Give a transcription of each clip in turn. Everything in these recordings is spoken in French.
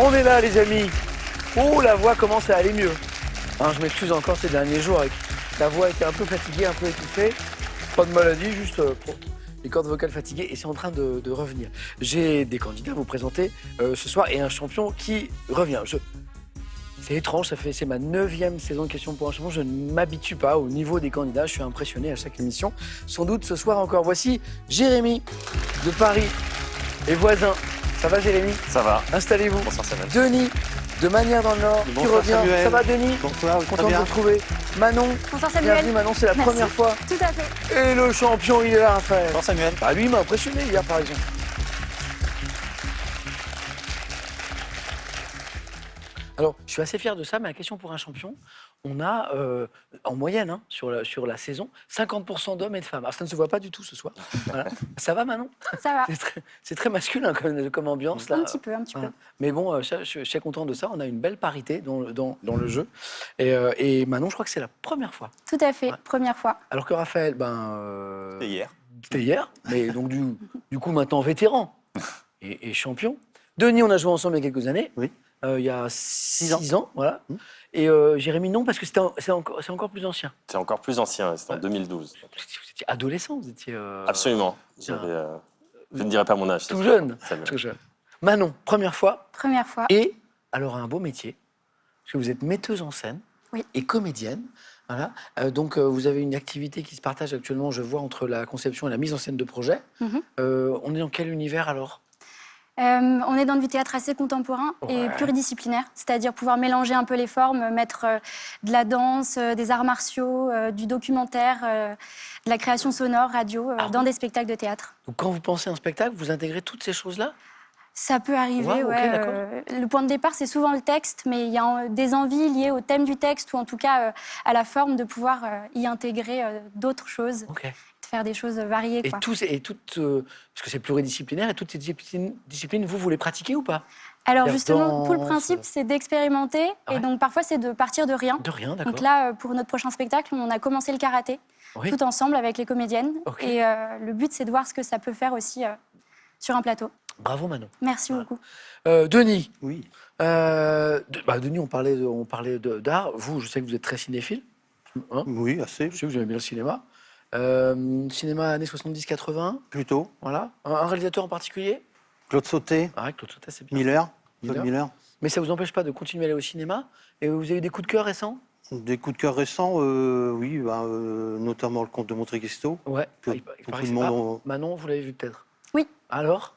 On est là, les amis. Oh, la voix commence à aller mieux. Hein, je m'excuse encore ces derniers jours. La voix était un peu fatiguée, un peu étouffée. Pas de maladie, juste les cordes vocales fatiguées. Et c'est en train de revenir. J'ai des candidats à vous présenter ce soir et un champion qui revient. C'est étrange, c'est ma 9e saison de Questions pour un champion. Je ne m'habitue pas au niveau des candidats. Je suis impressionné à chaque émission. Sans doute ce soir encore. Voici Jérémy de Paris et voisin. Ça va, Jérémy? Ça va. Installez-vous. Bonsoir, Samuel. Denis de Manière dans le Nord qui Bonsoir, revient. Samuel. Ça va, Denis? Bonsoir, Content très de bien. vous retrouver. Manon. Bonsoir Samuel. Bienvenue, Manon, c'est la Merci. première fois. Tout à fait. Et le champion, il est là, Raphaël. Bonsoir, Samuel. Bah, lui, il m'a impressionné hier, par exemple. Alors, je suis assez fier de ça, mais la question pour un champion, on a, en moyenne, hein, sur la saison, 50% d'hommes et de femmes. Alors, ça ne se voit pas du tout ce soir. Voilà. Ça va, Manon? Ça va. C'est très masculin comme ambiance, là. Un petit peu. Voilà. Mais bon, je suis content de ça. On a une belle parité dans le jeu. Et Manon, je crois que c'est la première fois. Tout à fait. Ouais. Première fois. Alors que Raphaël, C'était hier. c'était hier, mais donc du coup maintenant vétéran et champion. Denis, on a joué ensemble il y a quelques années. Oui. Il y a 6 ans, voilà. Mmh. Et Jérémy, non, parce que c'est encore plus ancien. C'est encore plus ancien, c'était en Ouais. 2012. Vous étiez adolescent, vous étiez... Absolument. Je ne dirais pas mon âge. c'est Tout sûr. jeune. Samuel. Tout jeune. Manon, première fois. Première fois. Et alors un beau métier, parce que vous êtes metteuse en scène Oui. et comédienne. Voilà. Donc vous avez une activité qui se partage actuellement, je vois, entre la conception et la mise en scène de projets. Mhm. On est dans quel univers alors? On est dans du théâtre assez contemporain et Ouais. pluridisciplinaire, c'est-à-dire pouvoir mélanger un peu les formes, mettre de la danse, des arts martiaux, du documentaire, de la création sonore, radio, dans des spectacles de théâtre. Donc quand vous pensez à un spectacle, vous intégrez toutes ces choses-là? Ça peut arriver, Ouais, ok, d'accord. Le point de départ, c'est souvent le texte, mais il y a des envies liées au thème du texte ou en tout cas à la forme de pouvoir y intégrer d'autres choses, Ok. de faire des choses variées. Et Quoi. toutes, parce que c'est pluridisciplinaire, et toutes ces disciplines, vous les pratiquez ou pas? Alors la justement, tout le danse. principe, c'est d'expérimenter Ouais. et donc parfois c'est de partir de rien. De rien, d'accord. Donc là, pour notre prochain spectacle, on a commencé le karaté, Oui. tout ensemble avec les comédiennes. Ok. Et le but, c'est de voir ce que ça peut faire aussi sur un plateau. Bravo Manon. Merci Voilà. beaucoup. Denis, Oui. Denis, on parlait d'art. Vous, je sais que vous êtes très cinéphile. Hein, Oui, assez. je sais que vous aimez bien le cinéma. Cinéma années 70-80, Plutôt. voilà. Un réalisateur en particulier? Claude Sauté, Ah, Claude Sautet, c'est bien. Miller. Miller. Claude Miller. Mais ça vous empêche pas de continuer à aller au cinéma? Et vous avez eu des coups de cœur récents? Des coups de cœur récents, oui, notamment le Comte de Monte Cristo. Ouais. Que il beaucoup paraît que de c'est monde pas- Manon, vous l'avez vu peut-être? Oui. Alors?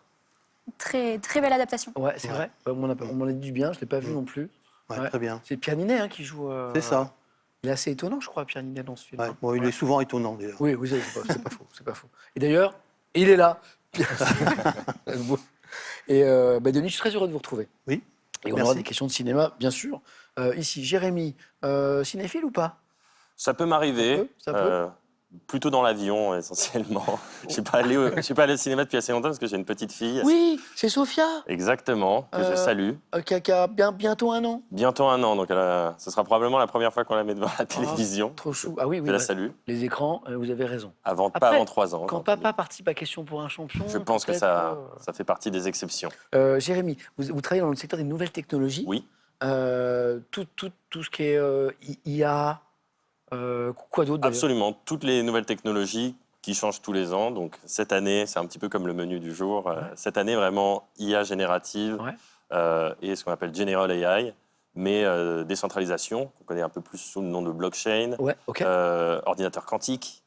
Très, très belle adaptation. Ouais, c'est Ouais. vrai. On m'en a dit du bien, je ne l'ai pas vu non plus. Ouais, Ouais. très bien. C'est Pierre Ninet hein, qui joue. C'est ça. Il est assez étonnant, je crois, Pierre Ninet, dans ce film. Ouais. hein. Bon, il Ouais. est souvent étonnant, d'ailleurs. Oui, oui, c'est pas faux, c'est pas faux. Et d'ailleurs, il est là. Et Denis, je suis très heureux de vous retrouver. Oui. Et on Merci. aura des questions de cinéma, bien sûr. Ici, Jérémy, cinéphile ou pas? Ça peut m'arriver. Ça peut. Plutôt dans l'avion, essentiellement. Je ne suis pas allé au cinéma depuis assez longtemps parce que j'ai une petite fille. Oui, c'est Sophia, Exactement, que je salue. qui a bientôt 1 an. Bientôt 1 an, donc ce sera probablement la première fois qu'on la met devant la télévision. Trop chou. Ah oui, oui. Je la ouais. salue. Les écrans, vous avez raison. Pas Après, avant 3 ans. Quand papa participe à Question pour un champion, Je pense que peut-être, ça fait partie des exceptions. Jérémy, vous travaillez dans le secteur des nouvelles technologies. Oui. Tout ce qui est IA, quoi d'autre d'ailleurs? Absolument. Toutes les nouvelles technologies qui changent tous les ans. Donc, cette année, c'est un petit peu comme le menu du jour. Cette année, vraiment, IA générative et ce qu'on appelle General AI, mais décentralisation, qu'on connaît un peu plus sous le nom de blockchain, Ouais, ok. ordinateur quantique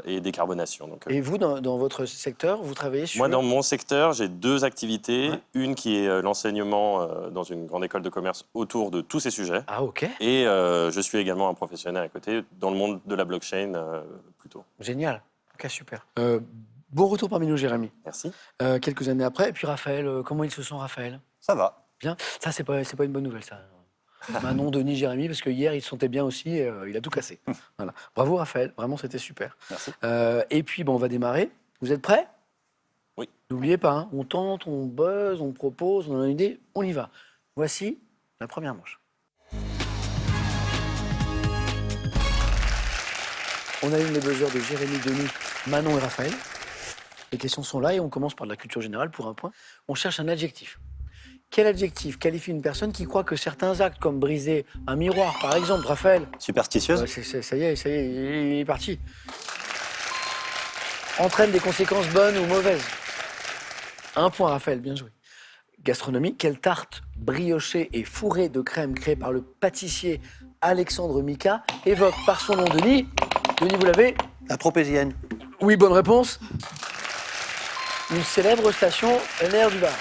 et décarbonation. Donc, Et vous, dans votre secteur, vous travaillez sur... moi, dans mon secteur, j'ai 2 activités. Ouais. Une qui est l'enseignement dans une grande école de commerce autour de tous ces sujets. Ah, ok. Et je suis également un professionnel à côté dans le monde de la blockchain plutôt. Génial. Ok, super. Bon retour parmi nous, Jérémy. Merci. Quelques années après. Et puis Raphaël, comment il se sent, Raphaël? Ça va. Bien. Ça, c'est pas une bonne nouvelle, ça. Manon, Denis, Jérémy, parce que hier, il se sentait bien aussi et il a tout cassé. Voilà. Bravo, Raphaël. Vraiment, c'était super. Merci. Et puis, on va démarrer. Vous êtes prêts? Oui. N'oubliez pas, hein, on tente, on buzz, on propose, on a une idée, on y va. Voici la première manche. On allume les buzzers de Jérémy, Denis, Manon et Raphaël. Les questions sont là et on commence par de la culture générale pour un point. On cherche un adjectif. Quel adjectif qualifie une personne qui croit que certains actes, comme briser un miroir, par exemple, Raphaël? Superstitieuse. Ça y est, il est parti. Entraîne des conséquences bonnes ou mauvaises. 1 point, Raphaël, bien joué. Gastronomie, quelle tarte briochée et fourrée de crème créée par le pâtissier Alexandre Mika évoque par son nom Denis? Denis, vous l'avez? La tropézienne. Oui, bonne réponse. Une célèbre station NR du Var.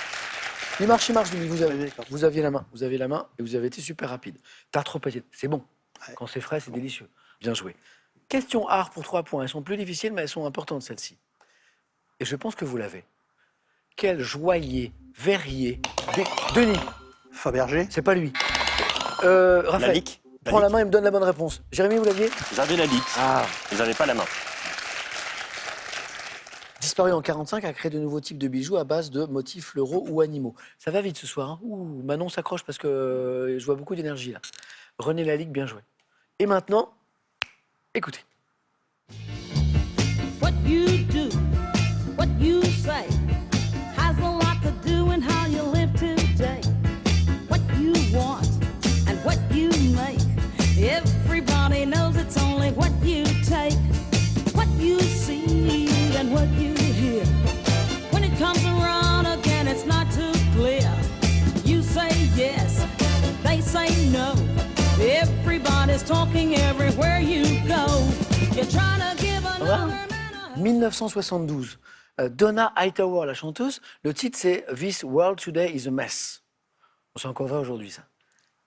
Il marche, Denis, vous aviez la main. Vous avez la main et vous avez été super rapide. Tarte tropézienne, c'est bon. Ouais. Quand c'est frais, c'est délicieux. Bien joué. Question art pour 3 points. Elles sont plus difficiles, mais elles sont importantes, celles-ci. Et je pense que vous l'avez. Quel joaillier, verrier, Denis? Fabergé. C'est pas lui. Raphaël, Lalique. prends la main et me donne la bonne réponse. Jérémy, vous l'aviez? J'avais la ligue, Ah. mais j'avais pas la main. Disparu en 45, a créé de nouveaux types de bijoux à base de motifs floraux ou animaux. Ça va vite ce soir. Hein. Ouh, Manon s'accroche parce que je vois beaucoup d'énergie là. René Lalique, bien joué. Et maintenant, écoutez. What you do, what you say, has a lot to do in how you live today. What you want and what you make, everybody knows it's only what you take. What you see and what you hear, when it comes around again it's not too clear. You say yes, they say no, everybody's talking everywhere you go. You're trying to give another man a 1972. Donna Hightower, la chanteuse, le titre c'est This World Today is a Mess. C'est encore vrai aujourd'hui ça.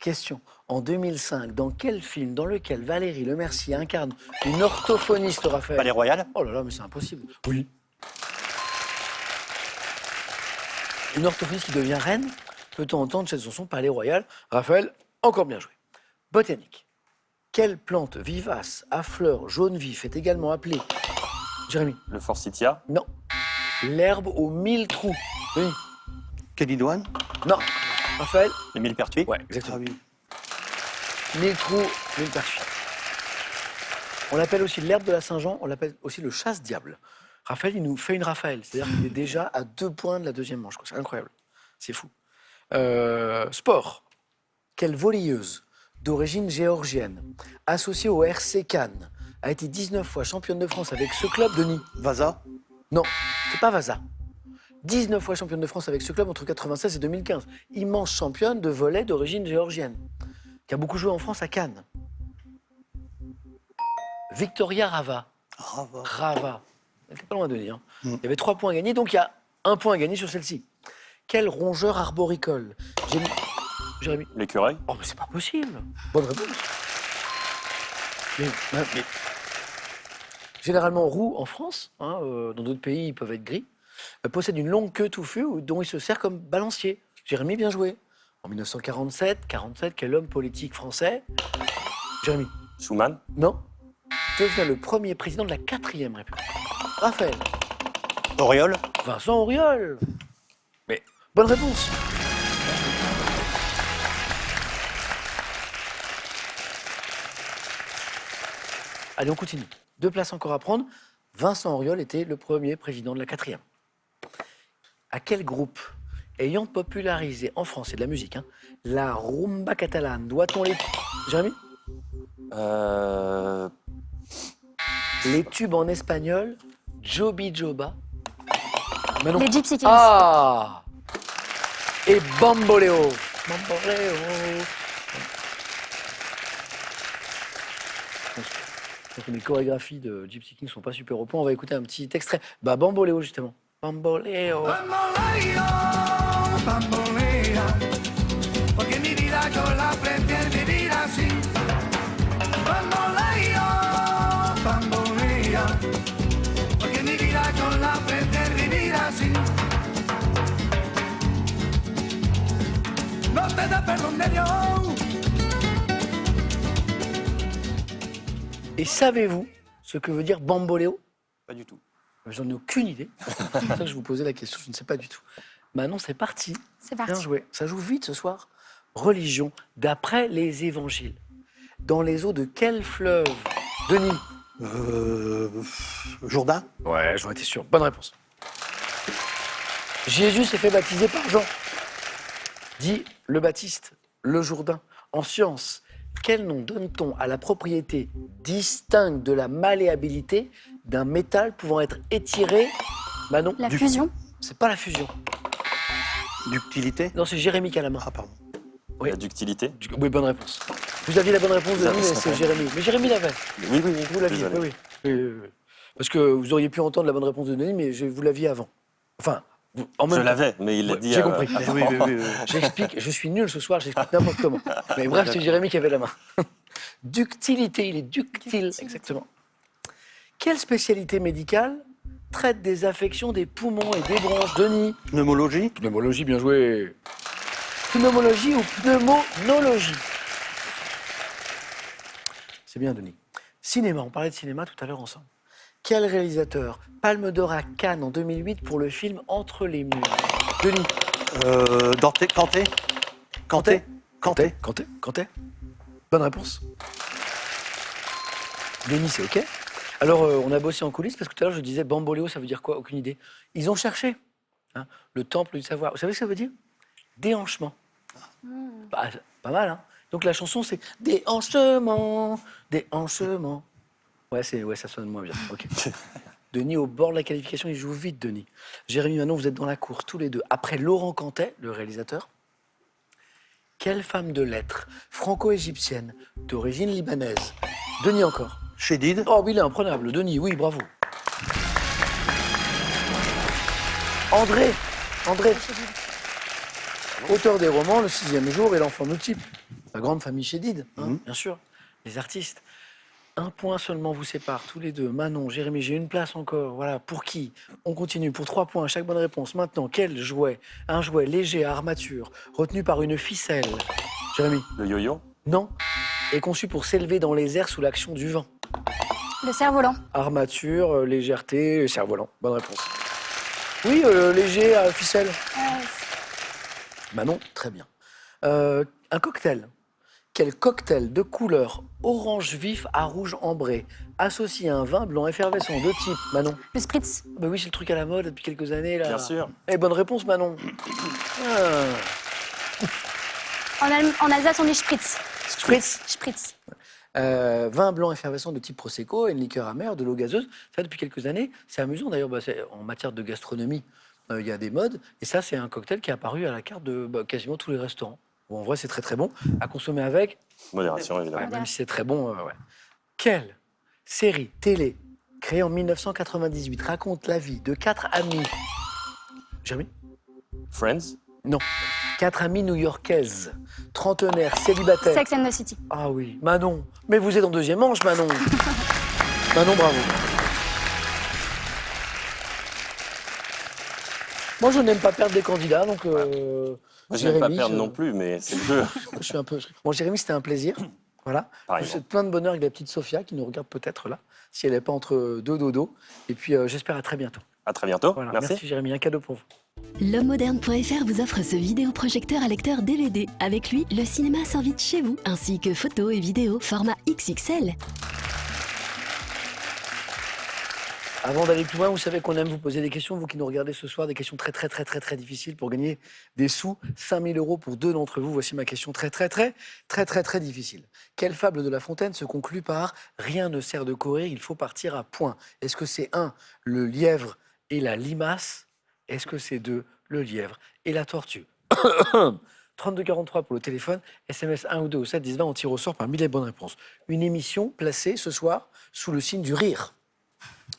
Question. En 2005, dans quel film dans lequel Valérie Lemercier incarne une orthophoniste, Raphaël? Palais Royal. Oh là là, mais c'est impossible. Oui. Une orthophoniste qui devient reine, peut-on entendre cette chanson Palais Royal? Raphaël, encore bien joué. Botanique. Quelle plante vivace à fleurs jaune vif est également appelée? Jérémy? Le forsythia. Non. L'herbe aux 1000 trous. Oui. Kélidoine. Non. Raphaël? Les millepertuis. Ouais, Ah exactement. oui. 1000 trous, 1000 pertuis. On l'appelle aussi l'herbe de la Saint-Jean, on l'appelle aussi le chasse-diable. Raphaël, il nous fait une Raphaël, c'est-à-dire qu'il est déjà à 2 points de la deuxième manche. C'est incroyable, c'est fou. Sport. Quelle volleyeuse d'origine géorgienne, associée au RC Cannes, a été 19 fois championne de France avec ce club, Denis? Vaza. Non, c'est pas Vaza. 19 fois championne de France avec ce club entre 1996 et 2015. Immense championne de volley d'origine géorgienne, qui a beaucoup joué en France à Cannes. Victoria Rava. Rava. Elle n'était pas loin de dire. Il y avait 3 points à gagner, donc il y a 1 point à gagner sur celle-ci. Quel rongeur arboricole? Jérémy? L'écureuil. Oh, mais c'est pas possible. Bonne réponse. Mais généralement roux en France, hein, dans d'autres pays ils peuvent être gris, possède une longue queue touffue dont il se sert comme balancier. Jérémy, bien joué. En 1947, quel homme politique français? Jérémy? Schumann. Non. Devient le premier président de la 4e République. Raphaël? Auriol. Vincent Auriol. Mais bonne réponse. Allez, on continue. 2 places encore à prendre. Vincent Auriol était le premier président de la 4e. À quel groupe, ayant popularisé en France, c'est de la musique, hein, la rumba catalane, doit-on les... Jérémy? Les tubes en espagnol, Jobi Joba. Manon. Les Gypsy Kings. Ah! Et Bamboleo. Bamboleo. Je pense que mes chorégraphies de Gypsy King sont pas super au point. On va écouter un petit extrait. Bah, Bamboleo, justement. Bamboleo. Bamboleo, bamboleo, porque mi vida yo la prefiero vivir así. Bamboleo, bamboleo, porque mi vida yo la prefiero vivir así. No te da perdón de Dios. Et savez-vous ce que veut dire Bamboleo? Pas du tout. J'en ai aucune idée. C'est pour ça que je vous posais la question, je ne sais pas du tout. Manon, c'est parti. C'est parti. Bien joué. Ça joue vite ce soir. Religion, d'après les évangiles. Dans les eaux de quel fleuve? Denis? Jourdain. Ouais, j'en étais sûr. Bonne réponse. Jésus s'est fait baptiser par Jean. Dit le Baptiste, le Jourdain. En science, quel nom donne-t-on à la propriété distincte de la malléabilité d'un métal pouvant être étiré? Manon, La fusion. c'est pas la fusion. Ductilité. Non, c'est Jérémy qui a la main. Ah, pardon. Oui. La ductilité. Oui, bonne réponse. Vous aviez la bonne réponse, Denis, mais c'est Jérémy. Mais Jérémy l'avait. Oui, oui, oui. Vous l'aviez, désolé. oui, oui. Parce que vous auriez pu entendre la bonne réponse de Denis, mais vous l'aviez avant. Enfin, en même Je temps. l'avais, mais il l'a Ouais, dit. j'ai compris. Oui. J'explique, je suis nul ce soir, j'explique n'importe comment. Mais bref, c'est Jérémy qui avait la main. Ductilité, il est ductile, exactement. Quelle spécialité médicale traite des affections des poumons et des bronches? Denis? Pneumologie. Pneumologie, bien joué. Pneumologie ou pneumonologie? C'est bien, Denis. Cinéma, on parlait de cinéma tout à l'heure ensemble. Quel réalisateur? Palme d'or à Cannes en 2008 pour le film Entre les murs. Denis? Canté. Bonne réponse. Denis, c'est OK. Alors, on a bossé en coulisses parce que tout à l'heure, je disais bamboléo, ça veut dire quoi? Aucune idée. Ils ont cherché. Hein, le temple du savoir. Vous savez ce que ça veut dire? Déhanchement. Bah, pas mal, hein? Donc la chanson, c'est déhanchement, déhanchement. Ouais, ça sonne moins bien. OK. Denis, au bord de la qualification, il joue vite, Denis. Jérémy, Manon, vous êtes dans la course, tous les deux. Après Laurent Cantet, le réalisateur, quelle femme de lettres franco-égyptienne d'origine libanaise? Denis encore. Chédid. Oh, il est imprenable. Denis, oui, bravo. André. Auteur des romans Le sixième jour et L'enfant multiple. La grande famille Chédid, hein, bien sûr. Les artistes. Un point seulement vous sépare, tous les deux. Manon, Jérémy, j'ai une place encore. Voilà, pour qui? On continue pour 3 points, chaque bonne réponse. Maintenant, quel jouet? Un jouet léger à armature, retenu par une ficelle. Jérémy? Le yo-yo. Non. Est conçu pour s'élever dans les airs sous l'action du vent. Le cerf-volant. Armature, légèreté, cerf-volant. Bonne réponse. Oui, léger à ficelle. Manon, très bien. Un cocktail. Quel cocktail de couleur orange vif à rouge ambré associé à un vin blanc effervescent de type, Manon? Le spritz. Ben oui, c'est le truc à la mode depuis quelques années, là. Bien sûr. Eh, bonne réponse, Manon. En Alsace, on dit spritz. Spritz. Spritz. Vin blanc effervescent de type Prosecco et une liqueur amère, de l'eau gazeuse. Ça, depuis quelques années, c'est amusant d'ailleurs, en matière de gastronomie, il y a des modes. Et ça, c'est un cocktail qui est apparu à la carte de quasiment tous les restaurants. Bon, en vrai, c'est très très bon. À consommer avec, Modération, évidemment. même si c'est très bon. Ouais. Quelle série télé créée en 1998 raconte la vie de 4 amis? Jérémy? Friends. Non. 4 amies new-yorkaises, trentenaires, célibataires. Sex and the City. Ah oui, Manon. Mais vous êtes en deuxième manche, Manon. Manon, bravo. Moi, je n'aime pas perdre des candidats, donc... Moi, je n'aime pas Jérémy, perdre non plus, mais c'est le jeu. je suis un peu... Bon, Jérémy, c'était un plaisir. Voilà. Je vous souhaite plein de bonheur avec la petite Sophia, qui nous regarde peut-être là, si elle n'est pas entre deux dodos. Et puis, j'espère à très bientôt. À très bientôt. Voilà. Merci. Jérémy. Un cadeau pour vous. L'hommemoderne.fr vous offre ce vidéoprojecteur à lecteur DVD. Avec lui, le cinéma s'invite chez vous, ainsi que photos et vidéos format XXL. Avant d'aller plus loin, vous savez qu'on aime vous poser des questions, vous qui nous regardez ce soir, des questions très difficiles pour gagner des sous. 5 000 € pour 2 d'entre vous. Voici ma question très difficile. Quelle fable de La Fontaine se conclut par « Rien ne sert de courir, il faut partir à point ». Est-ce que c'est 1, le lièvre et la limace? Est-ce que c'est 2, le lièvre et la tortue? 3243 pour le téléphone, SMS 1 ou 2 au 7 10 20, on tire au sort parmi les bonnes réponses. Une émission placée ce soir sous le signe du rire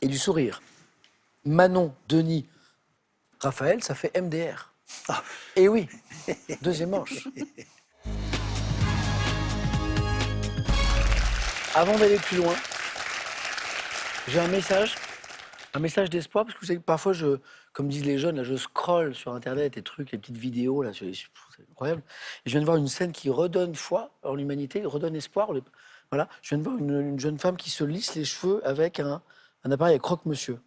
et du sourire. Manon, Denis, Raphaël, ça fait MDR. Et oui, deuxième manche. Avant d'aller plus loin, j'ai un message d'espoir, parce que vous savez que parfois, comme disent les jeunes, là, je scrolle sur Internet, les trucs, les petites vidéos, là, c'est incroyable. Et je viens de voir une scène qui redonne foi en l'humanité, redonne espoir. Voilà, je viens de voir une jeune femme qui se lisse les cheveux avec un appareil à croque-monsieur.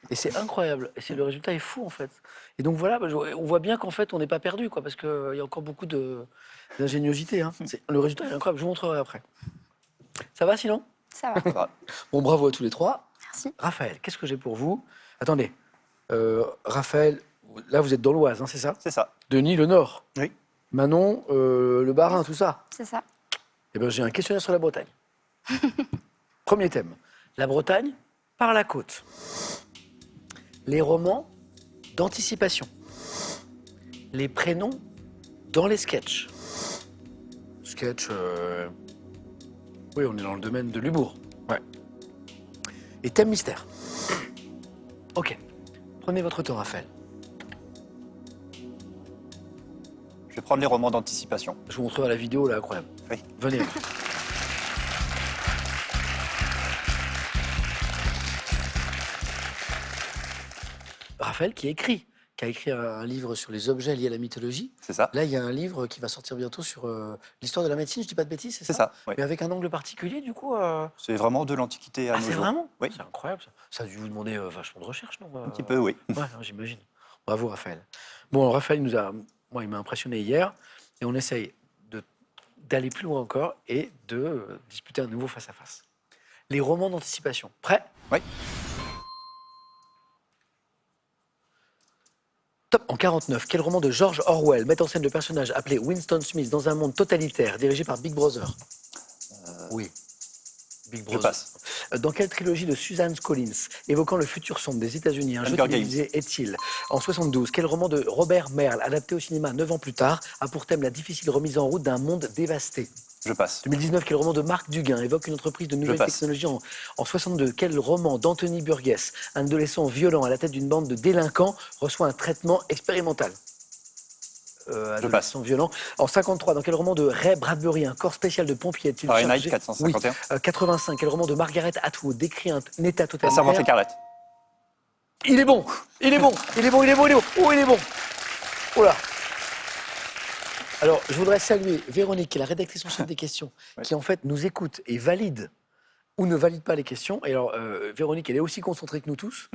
Et c'est incroyable. Et le résultat est fou, en fait. Et donc voilà, on voit bien qu'en fait, on n'est pas perdu, quoi, parce qu'il y a encore beaucoup d'ingéniosité. Hein. Le résultat est incroyable. Je vous montrerai après. Ça va, sinon? Ça va. Bon, bravo à tous les trois. Merci. Raphaël, qu'est-ce que j'ai pour vous? Attendez. Raphaël, là, vous êtes dans l'Oise, hein, c'est ça? C'est ça. Denis, le Nord. Oui. Manon, le Bas-Rhin, tout ça. C'est ça. Eh bien, j'ai un questionnaire sur la Bretagne. Premier thème. La Bretagne par la côte. Les romans d'anticipation. Les prénoms dans les sketchs. Sketch, oui, on est dans le domaine de l'humour. Ouais. Et thème mystère. Ok. Prenez votre temps, Raphaël. Je vais prendre les romans d'anticipation. Je vous montrerai la vidéo, là, incroyable. Oui. Venez. Raphaël qui a écrit un livre sur les objets liés à la mythologie. C'est ça. Là, il y a un livre qui va sortir bientôt sur l'histoire de la médecine, je dis pas de bêtises, c'est ça? C'est ça, oui. Mais avec un angle particulier, du coup. C'est vraiment de l'Antiquité à Ah, nos c'est jours. vraiment? Oui. C'est incroyable, ça. Ça a dû vous demander vachement de recherche, non? Un petit peu, oui. Ouais, hein, j'imagine. Bravo, Raphaël. Bon, alors, Raphaël moi, il m'a impressionné hier, et on essaye d'aller plus loin encore et de disputer un nouveau face-à-face. Les romans d'anticipation. Prêt? Oui. Top. En 49, quel roman de George Orwell met en scène le personnage appelé Winston Smith dans un monde totalitaire dirigé par Big Brother? Oui. Big Je Brother. passe. Dans quelle trilogie de Suzanne Collins, évoquant le futur sombre des États-Unis, un jeu Hunger télévisé est-il? En 72, quel roman de Robert Merle, adapté au cinéma 9 ans plus tard, a pour thème la difficile remise en route d'un monde dévasté? Je passe. 2019, quel roman de Marc Duguin évoque une entreprise de nouvelles passe. technologies en 62? Quel roman d'Anthony Burgess, un adolescent violent à la tête d'une bande de délinquants, reçoit un traitement expérimental? Adolescent violent. En 53, dans quel roman de Ray Bradbury, un corps spécial de pompiers est-il Fahrenheit chargé? 451. Oui. 85, quel roman de Margaret Atwood décrit un état La totalitaire? Servante écarlate. Il est bon, il est bon, il est bon, il est bon, il est bon. Oh, il est bon. Oh là. Alors, je voudrais saluer Véronique, qui est la rédactrice en chef des questions, qui en fait nous écoute et valide ou ne valide pas les questions. Et alors, Véronique, elle est aussi concentrée que nous tous.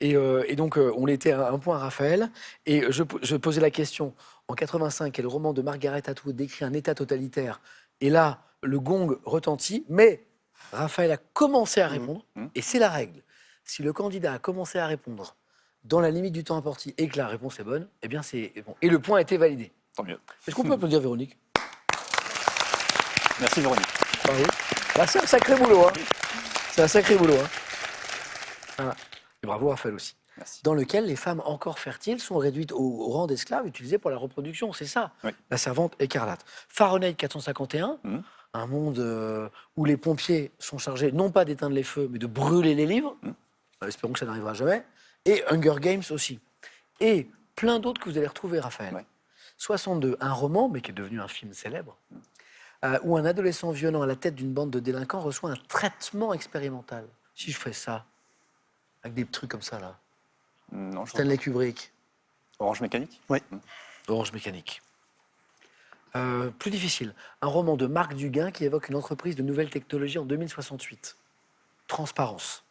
Et donc, on l'était à un point à Raphaël. Et je posais la question, en 85, quel roman de Margaret Atwood décrit un état totalitaire? Et là, le gong retentit, mais Raphaël a commencé à répondre, et c'est la règle. Si le candidat a commencé à répondre dans la limite du temps imparti et que la réponse est bonne, eh bien c'est bon. Et le point a été validé. Tant mieux. Est-ce qu'on peut applaudir Véronique? Merci Véronique. Bravo. Bah, c'est un sacré boulot. Hein. C'est un sacré boulot. Hein. Voilà. Et bravo Raphaël aussi. Merci. Dans lequel les femmes encore fertiles sont réduites au rang d'esclaves utilisés pour la reproduction. C'est ça, Oui. La Servante écarlate. Fahrenheit 451, un monde où les pompiers sont chargés non pas d'éteindre les feux, mais de brûler les livres. Espérons que ça n'arrivera jamais. Et Hunger Games aussi. Et plein d'autres que vous allez retrouver, Raphaël. Ouais. 62, un roman, mais qui est devenu un film célèbre, où un adolescent violent à la tête d'une bande de délinquants reçoit un traitement expérimental. Si je fais ça, avec des trucs comme ça, là. Non, je Stanley Kubrick, Orange Mécanique. Oui. Orange Mécanique. Plus difficile, un roman de Marc Duguin qui évoque une entreprise de nouvelles technologies en 2068. Transparence.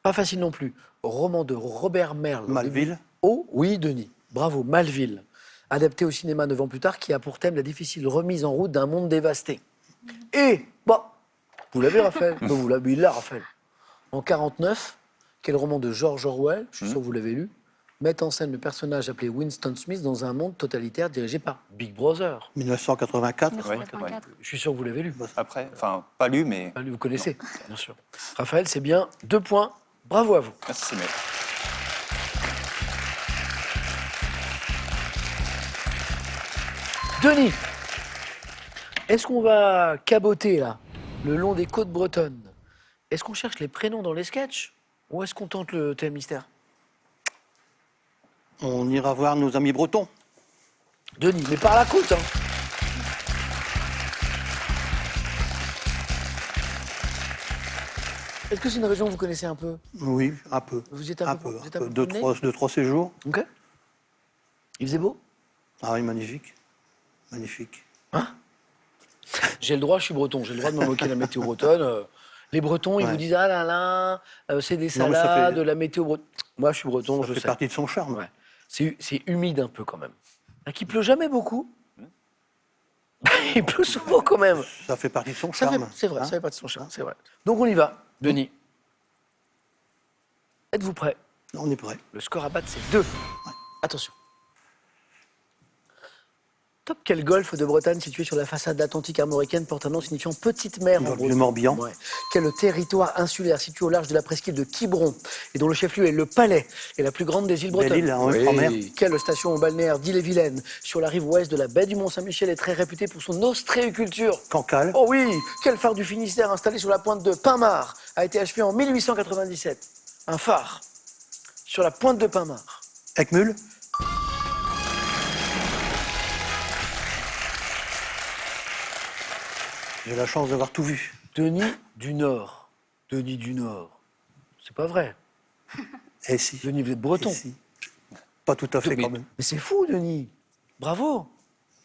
Pas facile non plus. Roman de Robert Merle. Malville. Oh, oui, Denis. Bravo, Malville. Adapté au cinéma 9 ans plus tard, qui a pour thème la difficile remise en route d'un monde dévasté. Et, bah, vous l'avez, Raphaël? Non, vous l'avez, il l'a, Raphaël. En 49, quel roman de George Orwell, je suis sûr que vous l'avez lu, met en scène le personnage appelé Winston Smith dans un monde totalitaire dirigé par Big Brother. 1984. 1984. Je suis sûr que vous l'avez lu. Après, enfin, pas lu, mais. Vous connaissez, bien sûr. Raphaël, c'est bien 2 points. Bravo à vous. Merci, c'est mieux. Denis, est-ce qu'on va caboter, là, le long des côtes bretonnes? Est-ce qu'on cherche les prénoms dans les sketchs? Ou est-ce qu'on tente le thème mystère? On ira voir nos amis bretons. Denis, mais par la côte, hein. Est-ce que c'est une région que vous connaissez un peu? Oui, un peu. Vous êtes un peu, vous êtes un peu Deux, promené? trois séjours. Ok. Il faisait beau? Ah oui, magnifique. Magnifique. J'ai le droit, je suis breton, j'ai le droit de me moquer de la météo bretonne. Les Bretons, ils Ouais. vous disent « Ah là là, c'est des Non, mais ça salades, fait- la météo bretonne. » Moi, je suis breton, Ça je fait sais. partie de son charme. Ouais. C'est humide un peu quand même. Il pleut jamais beaucoup. Il pleut souvent quand même. Ça fait partie de son Ça fait- charme. C'est vrai, Hein ça fait pas de son charme, c'est vrai. Donc on y va, Denis. Êtes-vous prêts? On est prêt. Le score à battre, c'est 2. Attention. Top, quel golfe de Bretagne situé sur la façade atlantique armoricaine porte un nom signifiant petite mer en Le breton? Morbihan. Ouais. Quel territoire insulaire situé au large de la presqu'île de Quiberon et dont le chef-lieu est le Palais et la plus grande des îles bretonnes? Belle-Île, hein, en mer. Quelle station balnéaire d'Ille-et-Vilaine sur la rive ouest de la baie du Mont-Saint-Michel est très réputée pour son ostréiculture? Cancale. Oh oui. Quel phare du Finistère installé sur la pointe de Pinmar a été achevé en 1897? Un phare sur la pointe de Pinmar. Eckmühl. J'ai la chance d'avoir tout vu. Denis du Nord. Denis du Nord. C'est pas vrai. Eh si. Denis, vous êtes breton. Eh si. Pas tout à fait quand même. Mais c'est fou, Denis. Bravo.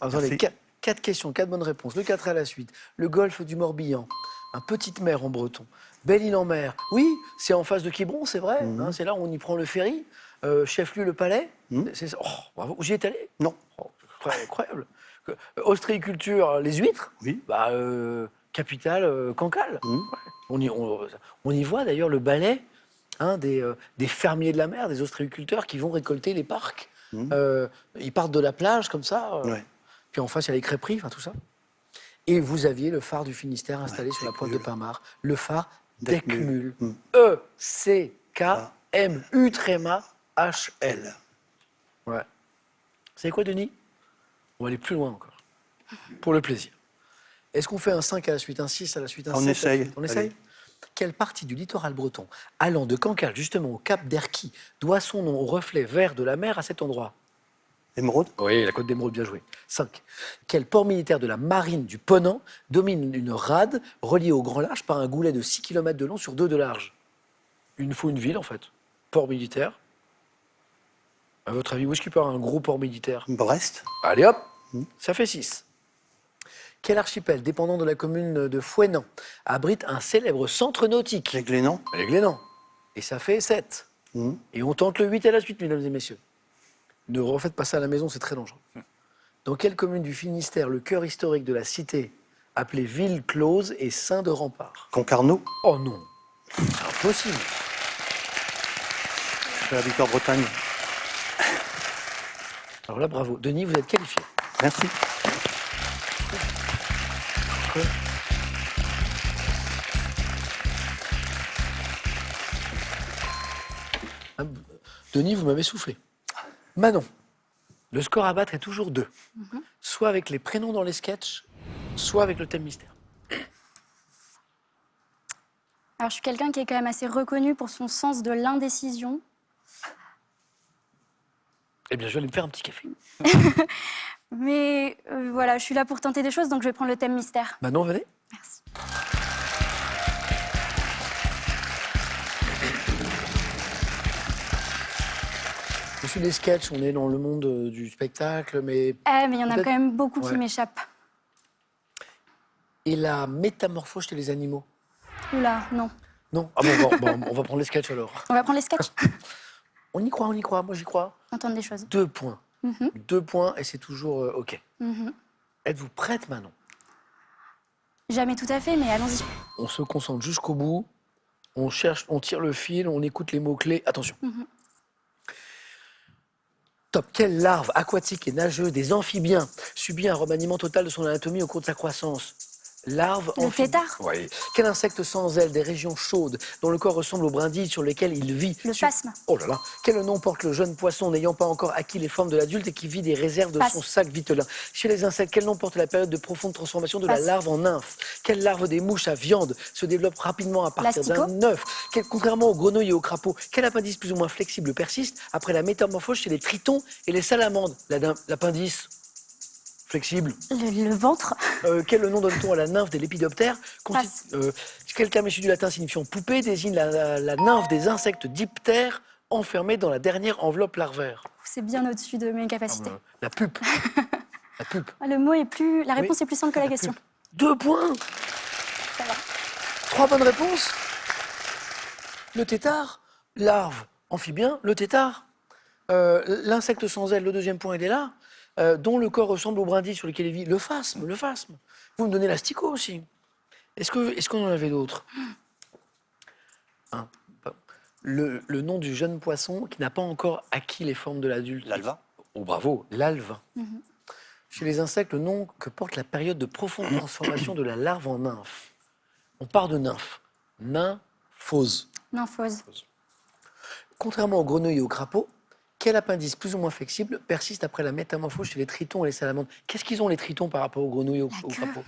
Attendez, Merci. quatre questions, 4 bonnes réponses. Le 4 à la suite. Le golfe du Morbihan. Un petite mer en breton. Belle-Île en mer. Oui, c'est en face de Quiberon, c'est vrai. Hein, c'est là où on y prend le ferry. Chef-lieu, le Palais. C'est ça. Oh, bravo. J'y êtes allé? Non. Oh, incroyable. Ostréiculture, les huîtres. Oui. Bah, capitale, Cancale. Ouais. On y voit d'ailleurs le balai des fermiers de la mer, des ostréiculteurs qui vont récolter les parcs. Ils partent de la plage comme ça. Ouais. Puis en face, il y a les crêperies, enfin tout ça. Et vous aviez le phare du Finistère installé sur la pointe de Pinmar. Le phare d'Eckmühl. E-C-K-M-U-H-L. Ouais. Vous savez quoi, Denis? On va aller plus loin encore. Pour le plaisir. Est-ce qu'on fait un 5 à la suite, un 6 à la suite, un 7 On à la essaye. suite? On essaye. Allez. Quelle partie du littoral breton, allant de Cancale justement au cap d'Erquy, doit son nom au reflet vert de la mer à cet endroit? Émeraude. Oui, la côte d'Émeraude, bien joué. 5. Quel port militaire de la marine du Ponant domine une rade reliée au grand large par un goulet de 6 km de long sur 2 de large? Il nous faut une ville, en fait. Port militaire. À votre avis, où est-ce qu'il peut y avoir un gros port militaire? Brest. Allez hop, ça fait 6. Quel archipel dépendant de la commune de Fouesnant abrite un célèbre centre nautique? Les Glénans. Les Glénans. Et ça fait 7. Et on tente le 8 à la suite, mesdames et messieurs. Ne refaites pas ça à la maison, c'est très dangereux. Dans quelle commune du Finistère, le cœur historique de la cité, appelée Ville Close, est ceint de remparts? Concarneau. Oh non, c'est impossible. C'est la victoire Bretagne. Alors là, bravo. Denis, vous êtes qualifié. Merci. Denis, vous m'avez soufflé. Manon, le score à battre est toujours 2. Soit avec les prénoms dans les sketchs, soit avec le thème mystère. Alors, je suis quelqu'un qui est quand même assez reconnu pour son sens de l'indécision. Eh bien, je vais aller me faire un petit café. Mais voilà, je suis là pour tenter des choses, donc je vais prendre le thème mystère. Manon, venez. Merci. Je suis des sketchs, on est dans le monde du spectacle, mais... Mais il y en a peut-être- quand même beaucoup qui Ouais. m'échappent. Et la métamorphose chez les animaux? Oula, non. Non. Ah bon, on va prendre les sketchs alors. On va prendre les sketchs. On y croit, moi j'y crois. Entendre des choses. 2 points. Mhm. 2 points et c'est toujours OK. Mhm. Êtes-vous prête, Manon? Jamais tout à fait, mais allons-y. On se concentre jusqu'au bout, on cherche, on tire le fil, on écoute les mots-clés. Attention. Top. Quelle larve aquatique et nageuse des amphibiens subit un remaniement total de son anatomie au cours de sa croissance? Larve Le tétard. Oui. Quel insecte sans ailes des régions chaudes dont le corps ressemble aux brindilles sur lesquelles il vit? Le phasme. Oh là là. Quel nom porte le jeune poisson n'ayant pas encore acquis les formes de l'adulte et qui vit des réserves de Passe. son sac vitelin? Chez les insectes, quel nom porte la période de profonde transformation de la Passe. larve en nymphe? Quelle larve des mouches à viande se développe rapidement à partir L'asticot. d'un œuf? Contrairement aux grenouilles et aux crapauds, quel appendice plus ou moins flexible persiste après la métamorphose chez les tritons et les salamandres? L'appendice flexible. Le ventre. Quel nom donne-t-on à la nymphe des lépidoptères? Quel terme issu du latin signifiant poupée désigne la nymphe des insectes diptères enfermés dans la dernière enveloppe larvaire? C'est bien au-dessus de mes capacités. La pupe. La pupe. Le mot est plus... La réponse Oui. est plus simple que la question. 2 points. Ça va. 3 bonnes réponses. Le tétard, larve, amphibien, le tétard. L'insecte sans aile, le deuxième point, il est là. Dont le corps ressemble aux brindilles sur lesquelles il vit. Le phasme, le phasme. Vous me donnez l'asticot aussi. Est-ce qu'on en avait d'autres? le nom du jeune poisson qui n'a pas encore acquis les formes de l'adulte. L'alva. Oh bravo, l'alve. Chez les insectes, le nom que porte la période de profonde transformation de la larve en nymphe. On part de nymphe. Nymphose. Nymphose. Contrairement aux grenouilles et aux crapauds, quel appendice plus ou moins flexible persiste après la métamorphose chez les tritons et les salamandres? Qu'est-ce qu'ils ont les tritons par rapport aux grenouilles et aux queue. crapauds?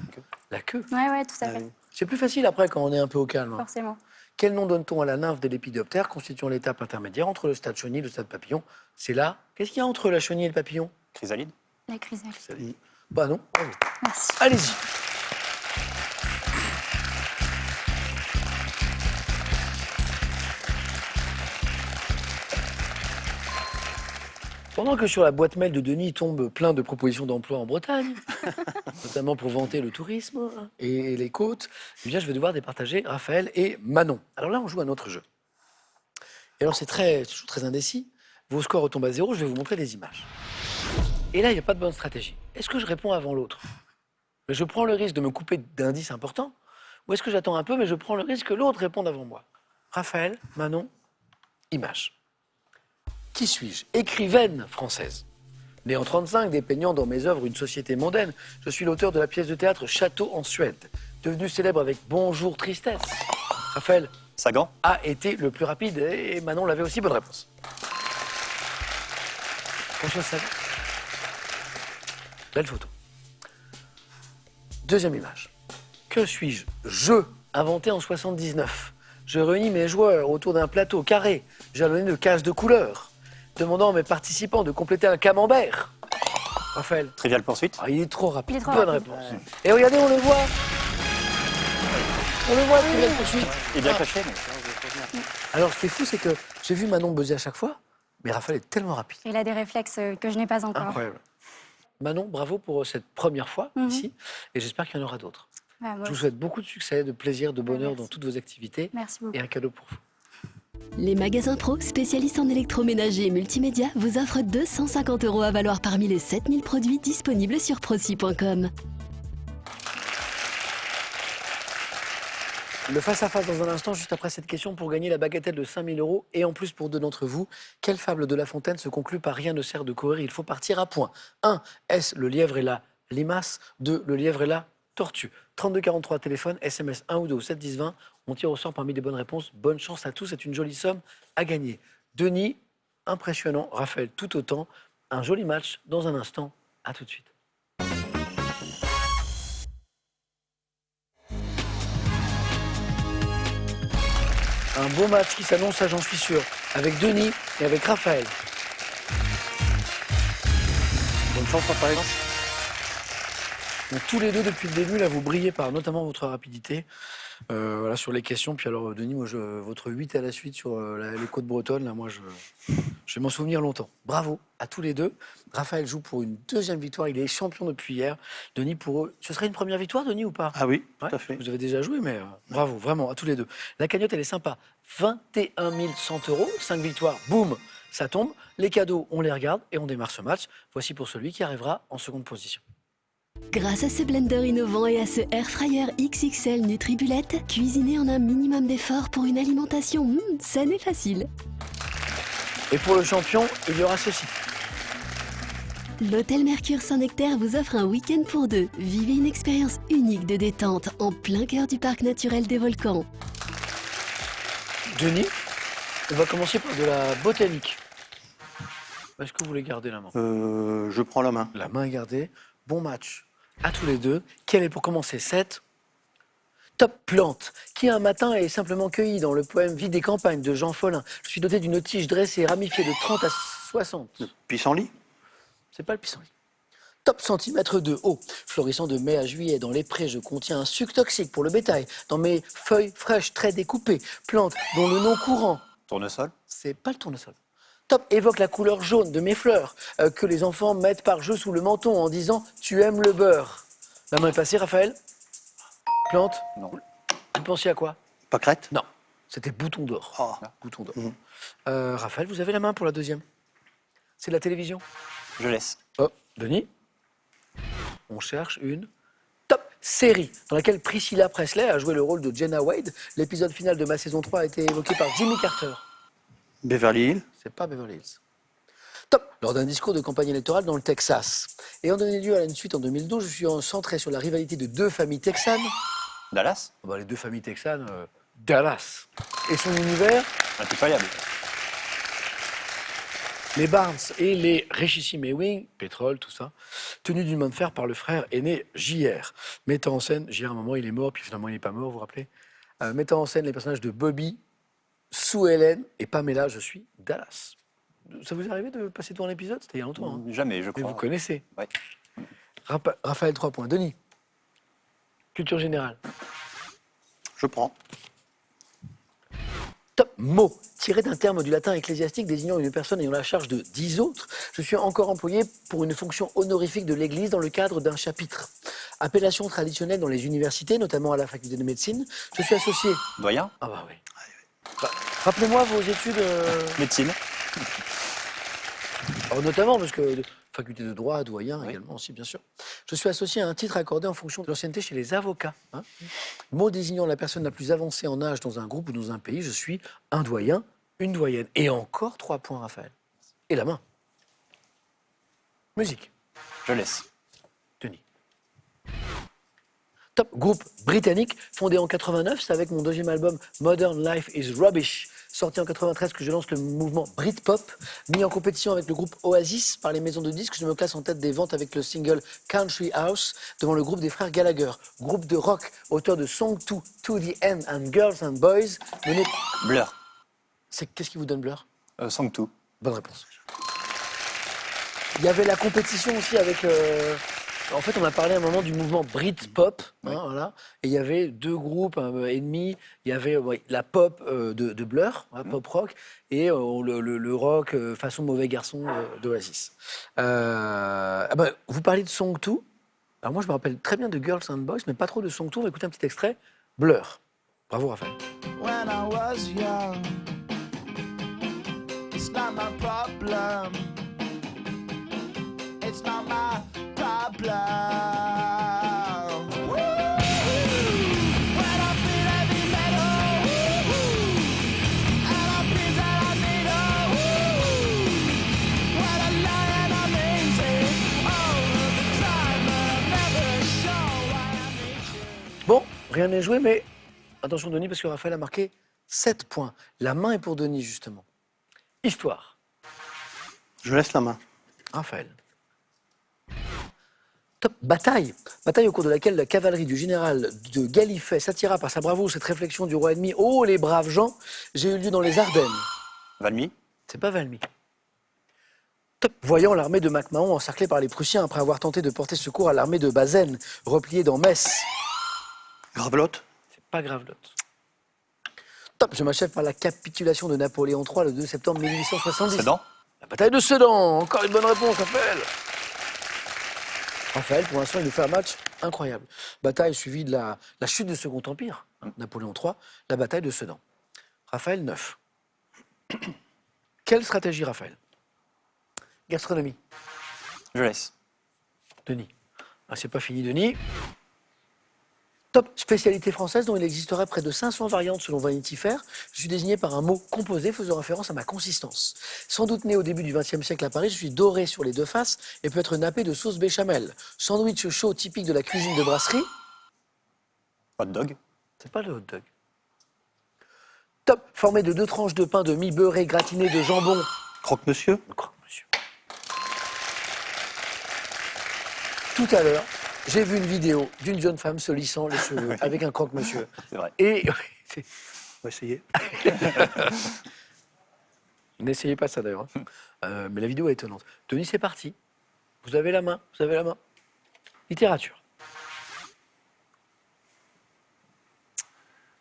La queue. Ouais, tout à fait. C'est plus facile après quand on est un peu au calme. Forcément. Quel nom donne-t-on à la nymphe des lépidoptères constituant l'étape intermédiaire entre le stade chenille et le stade papillon? C'est là. Qu'est-ce qu'il y a entre la chenille et le papillon? Chrysalide. La chrysalide. Bah non. Bravo. Merci. Allez-y. Pendant que sur la boîte mail de Denis tombe plein de propositions d'emploi en Bretagne, notamment pour vanter le tourisme et les côtes, eh bien, je vais devoir départager Raphaël et Manon. Alors là, on joue à un autre jeu. Et alors, c'est toujours très indécis. Vos scores retombent à 0, je vais vous montrer des images. Et là, il n'y a pas de bonne stratégie. Est-ce que je réponds avant l'autre? Mais je prends le risque de me couper d'indices importants? Ou est-ce que j'attends un peu, mais je prends le risque que l'autre réponde avant moi? Raphaël, Manon, image. Qui suis-je? Écrivaine française. Née en 1935, dépeignant dans mes œuvres une société mondaine, je suis l'auteur de la pièce de théâtre Château en Suède, devenu célèbre avec Bonjour Tristesse. Raphaël Sagan. a été le plus rapide et Manon l'avait aussi. Bonne réponse. François Sagan. Belle photo. Deuxième image. Que suis-je? Je, inventé en 79. Je réunis mes joueurs autour d'un plateau carré, jalonné de cases de couleurs, demandant à mes participants de compléter un camembert. Raphaël. Trivial Poursuite. Ah, il est trop rapide. Il est trop Bonne rapide. réponse. Et regardez, on le voit. On le voit, Trivial Poursuite. Il est bien caché, mais... Alors, ce qui est fou, c'est que j'ai vu Manon buzzer à chaque fois, mais Raphaël est tellement rapide. Il a des réflexes que je n'ai pas encore. Incroyable. Manon, bravo pour cette première fois ici, et j'espère qu'il y en aura d'autres. Bah, moi Je vous aussi. souhaite beaucoup de succès, de plaisir, de bonheur Merci. dans toutes vos activités, Merci beaucoup. et un cadeau pour vous. Les magasins pro spécialistes en électroménager et multimédia vous offrent 250 € à valoir parmi les 7000 produits disponibles sur proci.com. Le face-à-face dans un instant, juste après cette question, pour gagner la bagatelle de 5 000 €, et en plus pour deux d'entre vous, quelle fable de La Fontaine se conclut par rien ne sert de courir, il faut partir à point? 1. Est-ce le lièvre et la limace? 2. Le lièvre et la tortue. 32 43 téléphone, SMS 1 ou 2 au 7 10 20. On tire au sort parmi les bonnes réponses. Bonne chance à tous, c'est une jolie somme à gagner. Denis, impressionnant. Raphaël, tout autant. Un joli match dans un instant. À tout de suite. Un beau match qui s'annonce, ça j'en suis sûr, avec Denis et avec Raphaël. Bonne chance, Raphaël. Donc, tous les deux, depuis le début, là, vous brillez par notamment votre rapidité voilà, sur les questions. Puis alors, Denis, moi, votre 8 à la suite sur les côtes bretonnes, là, moi, je vais m'en souvenir longtemps. Bravo à tous les deux. Raphaël joue pour une deuxième victoire. Il est champion depuis hier. Denis, pour eux, ce serait une première victoire, Denis, ou pas? Ah oui, tout Ouais, à fait. vous avez déjà joué, mais bravo, vraiment, à tous les deux. La cagnotte, elle est sympa. 21 100 €, 5 victoires, boum, ça tombe. Les cadeaux, on les regarde et on démarre ce match. Voici pour celui qui arrivera en seconde position. Grâce à ce blender innovant et à ce Air Fryer XXL Nutribulette, cuisinez en un minimum d'effort pour une alimentation saine et facile. Et pour le champion, il y aura ceci. L'Hôtel Mercure Saint-Nectaire vous offre un week-end pour deux. Vivez une expérience unique de détente en plein cœur du parc naturel des volcans. Denis, on va commencer par de la botanique. Est-ce que vous voulez garder la main? Je prends la main. La main est gardée. Bon match à tous les deux. Quel est pour commencer 7 Top plante, qui un matin est simplement cueillie dans le poème Vie des campagnes de Jean Follin. Je suis doté d'une tige dressée et ramifiée de 30 à 60. Pissenlit. C'est pas le pissenlit. Top centimètre de haut, florissant de mai à juillet dans les prés, je contiens un suc toxique pour le bétail. Dans mes feuilles fraîches, très découpées, plante dont le nom courant, Tournesol. c'est pas le tournesol. Top évoque la couleur jaune de mes fleurs, que les enfants mettent par jeu sous le menton en disant « tu aimes le beurre ». La main est passée, Raphaël? Plante? Non. Vous pensiez à quoi? Pâquerette. Non, c'était bouton d'or. Oh. Bouton d'or. Mhm. Raphaël, vous avez la main pour la deuxième. C'est la télévision. Je laisse. Oh, Denis, on cherche une top série dans laquelle Priscilla Presley a joué le rôle de Jenna Wade. L'épisode final de ma saison 3 a été évoqué par Jimmy Carter. Beverly Hills. C'est pas Beverly Hills. Top. Lors d'un discours de campagne électorale dans le Texas. Ayant donné lieu à une suite en 2012, je suis centré sur la rivalité de deux familles texanes. Dallas. Les deux familles texanes, Dallas. Et son univers, Impitoyable. les Barnes et les richissimes Ewing, pétrole, tout ça, tenus d'une main de fer par le frère aîné JR. Mettant en scène, JR à un moment il est mort, puis finalement il n'est pas mort, vous vous rappelez, mettant en scène les personnages de Bobby, Sue Ellen et Pamela, je suis Dallas. Ça vous est arrivé de passer devant l'épisode? C'était il y a longtemps. Hein. Jamais, je Mais crois. vous connaissez. Ouais. Raphaël, 3 points. Denis, culture générale. Je prends. Top. Mot, tiré d'un terme du latin ecclésiastique désignant une personne ayant la charge de 10 autres. Je suis encore employé pour une fonction honorifique de l'Église dans le cadre d'un chapitre. Appellation traditionnelle dans les universités, notamment à la faculté de médecine. Je suis associé... Doyen. Ah bah oui. Rappelez-moi vos études... Médecine. Alors, notamment parce que faculté de droit, doyen également aussi, bien sûr. Je suis associé à un titre accordé en fonction de l'ancienneté chez les avocats. Hein. Mot désignant la personne la plus avancée en âge dans un groupe ou dans un pays, je suis un doyen, une doyenne. Et encore 3 points, Raphaël. Et la main. Musique. Je laisse. Denis. Top. Groupe britannique, fondé en 89, c'est avec mon deuxième album Modern Life is Rubbish, sorti en 93 que je lance le mouvement Britpop, mis en compétition avec le groupe Oasis par les maisons de disques. Je me classe en tête des ventes avec le single Country House devant le groupe des frères Gallagher, groupe de rock, auteur de Song 2, To the End and Girls and Boys. Mené... Blur. Qu'est-ce qui vous donne Blur? Song 2. Bonne réponse. Il y avait la compétition aussi avec... En fait, on a parlé à un moment du mouvement Britpop, voilà. Et il y avait 2 groupes ennemis. Il y avait la pop de Blur, pop rock, et le rock façon mauvais garçon d'Oasis. Vous parlez de Song 2. Alors moi, je me rappelle très bien de Girls and Boys, mais pas trop de Song 2. On va écouter un petit extrait. Blur. Bravo, Raphaël. When I was young, it's not my problem. It's not my problem. Woo! When I feel heavy metal, woo-hoo. And I feel that I need a woo. What a lion amazing. All of the time, I never show why I need you. Bon, rien n'est joué, mais attention Denis, parce que Raphaël a marqué 7 points. La main est pour Denis, justement. Histoire. Je laisse la main. Raphaël. Top. Bataille. Bataille au cours de laquelle la cavalerie du général de Gallifet s'attira par sa bravoure cette réflexion du roi ennemi. Oh, les braves gens. J'ai eu lieu dans les Ardennes. Valmy. C'est pas Valmy. Top. Voyant l'armée de MacMahon encerclée par les Prussiens après avoir tenté de porter secours à l'armée de Bazaine, repliée dans Metz. Gravelotte. C'est pas Gravelotte. Top. Je m'achève par la capitulation de Napoléon III le 2 septembre 1870. Sedan. La bataille de Sedan. Encore une bonne réponse, Raphaël. Raphaël, pour l'instant, il nous fait un match incroyable. Bataille suivie de la chute du Second Empire, Napoléon III, la bataille de Sedan. Raphaël, 9. Quelle stratégie, Raphaël? Gastronomie. Je laisse. Denis. Ah, c'est pas fini, Denis. Top. Spécialité française dont il existerait près de 500 variantes selon Vanity Fair. Je suis désigné par un mot composé faisant référence à ma consistance. Sans doute né au début du XXe siècle à Paris, je suis doré sur les 2 faces et peut être nappé de sauce béchamel. Sandwich chaud typique de la cuisine de brasserie. Hot dog. C'est pas le hot dog. Top. Formé de 2 tranches de pain de mie beurré gratiné de jambon. Croque-monsieur. Croque-monsieur. Tout à l'heure, j'ai vu une vidéo d'une jeune femme se lissant les cheveux avec un croque-monsieur. C'est vrai. Et On va essayer. n'essayez pas ça d'ailleurs. Mais la vidéo est étonnante. Denis, c'est parti. Vous avez la main. Vous avez la main. Littérature.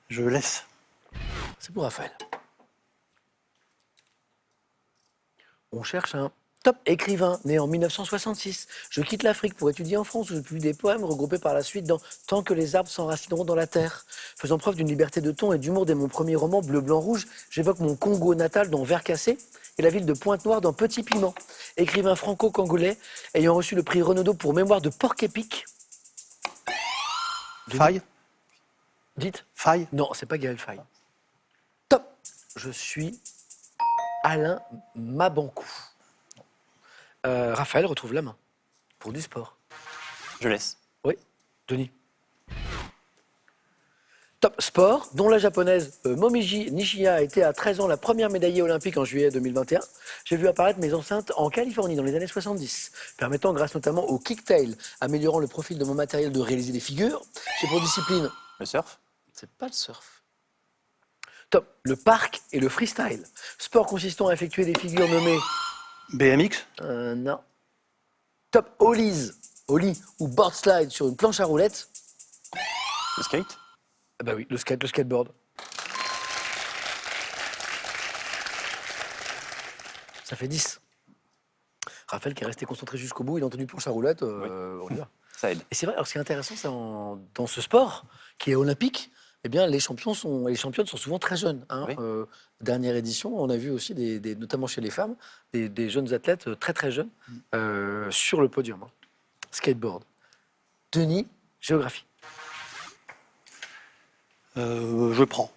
Je laisse. C'est pour Raphaël. On cherche un top écrivain né en 1966. Je quitte l'Afrique pour étudier en France où je publie des poèmes regroupés par la suite dans Tant que les arbres s'enracineront dans la terre. Faisant preuve d'une liberté de ton et d'humour dès mon premier roman Bleu, Blanc, Rouge, j'évoque mon Congo natal dans Vert cassé et la ville de Pointe-Noire dans Petit Piment. Écrivain franco-congolais ayant reçu le prix Renaudot pour mémoire de Porc-Épic. Faille. Dites. Faille. Non, c'est pas Gaël Faye. Top. Je suis Alain Mabankou. Raphaël retrouve la main pour du sport. Je laisse. Oui, Denis. Top sport, dont la japonaise Momiji Nishida a été à 13 ans la première médaillée olympique en juillet 2021. J'ai vu apparaître mes enceintes en Californie dans les années 70, permettant, grâce notamment au kicktail, améliorant le profil de mon matériel, de réaliser des figures. J'ai pour discipline... Le surf? C'est pas le surf. Top, le park et le freestyle. Sport consistant à effectuer des figures nommées... BMX? Non. Top, ollies, ollie ou board slide sur une planche à roulettes. Le skate? Ah bah oui, le skateboard. Ça fait 10. Raphaël qui est resté concentré jusqu'au bout, il a entendu planche à roulettes, on y va. Ça aide. Et c'est vrai, alors ce qui est intéressant, c'est dans ce sport qui est olympique, eh bien, les championnes sont souvent très jeunes. Hein. Oui. Dernière édition, on a vu aussi, notamment chez les femmes, des jeunes athlètes très très jeunes sur le podium. Hein. Skateboard. Denis, géographie. Je prends.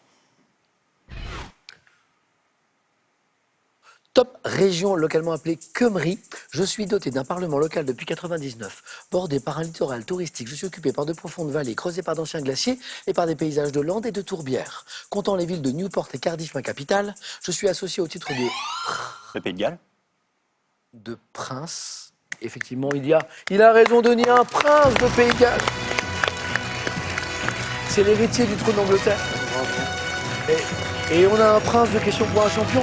Top région localement appelée Khumri. Je suis doté d'un parlement local depuis 1999, bordé par un littoral touristique. Je suis occupé par de profondes vallées creusées par d'anciens glaciers et par des paysages de landes et de tourbières. Comptant les villes de Newport et Cardiff, ma capitale, je suis associé au titre Le Pays de Galles? de prince. Effectivement, il a raison, Denis, un prince de Pays de Galles. C'est l'héritier du trône d'Angleterre. Et on a un prince de question pour un champion.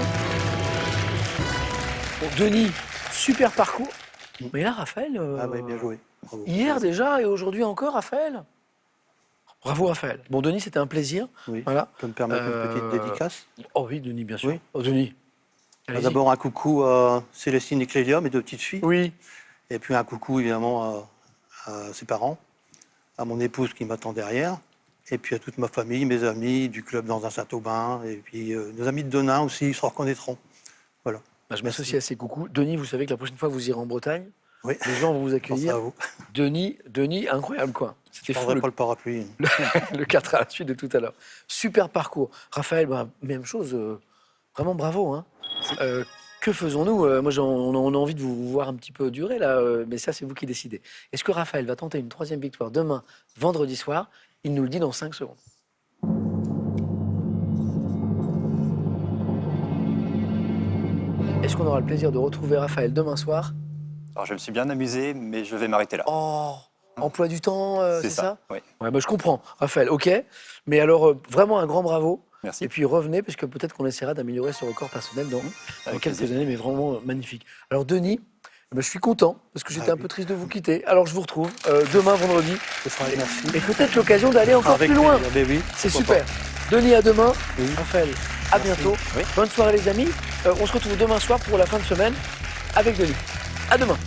Bon, Denis, super parcours. Mais là, Raphaël, Ah ouais, bien joué. Bravo. hier déjà et aujourd'hui encore, Raphaël. Bravo, Raphaël. Bon, Denis, c'était un plaisir. Oui. Voilà. Tu peux me permettre une petite dédicace? Oh oui, Denis, bien sûr. Oui. Oh, Denis. Allez-y. D'abord un coucou à Célestine et Clélia, mes deux petites filles. Oui. Et puis un coucou évidemment à ses parents, à mon épouse qui m'attend derrière, et puis à toute ma famille, mes amis du club dans un Saint-Aubin, et puis nos amis de Denain aussi, ils se reconnaîtront. Voilà. Bah, je m'associe à ces coucous. Denis, vous savez que la prochaine fois, vous irez en Bretagne. Oui. Les gens vont vous Pensez accueillir. à vous. Denis, incroyable quoi. C'était Je fou prendrai pas le parapluie. le 4 à la suite de tout à l'heure. Super parcours. Raphaël, bah, même chose. Vraiment bravo. Hein. Que faisons-nous Moi, on a envie de vous voir un petit peu durer là, mais ça, c'est vous qui décidez. Est-ce que Raphaël va tenter une troisième victoire demain, vendredi soir? Il nous le dit dans 5 secondes. Est-ce qu'on aura le plaisir de retrouver Raphaël demain soir? Alors, je me suis bien amusé, mais je vais m'arrêter là. Oh, emploi du temps, c'est ça? Oui. Ouais, bah, je comprends, Raphaël, ok. Mais alors, vraiment un grand bravo. Merci. Et puis revenez, parce que peut-être qu'on essaiera d'améliorer ce record personnel dans Avec quelques plaisir. années, mais vraiment magnifique. Alors Denis, je suis content, parce que j'étais Ah un oui. peu triste de vous quitter. Alors je vous retrouve demain, vendredi. Ce sera merci. Et peut-être l'occasion d'aller encore Avec plus loin. plaisir. Ben oui, C'est pourquoi super. Denis, à demain. Oui. Raphaël, à bientôt. Oui. Bonne soirée les amis. On se retrouve demain soir pour la fin de semaine avec Denis. À demain.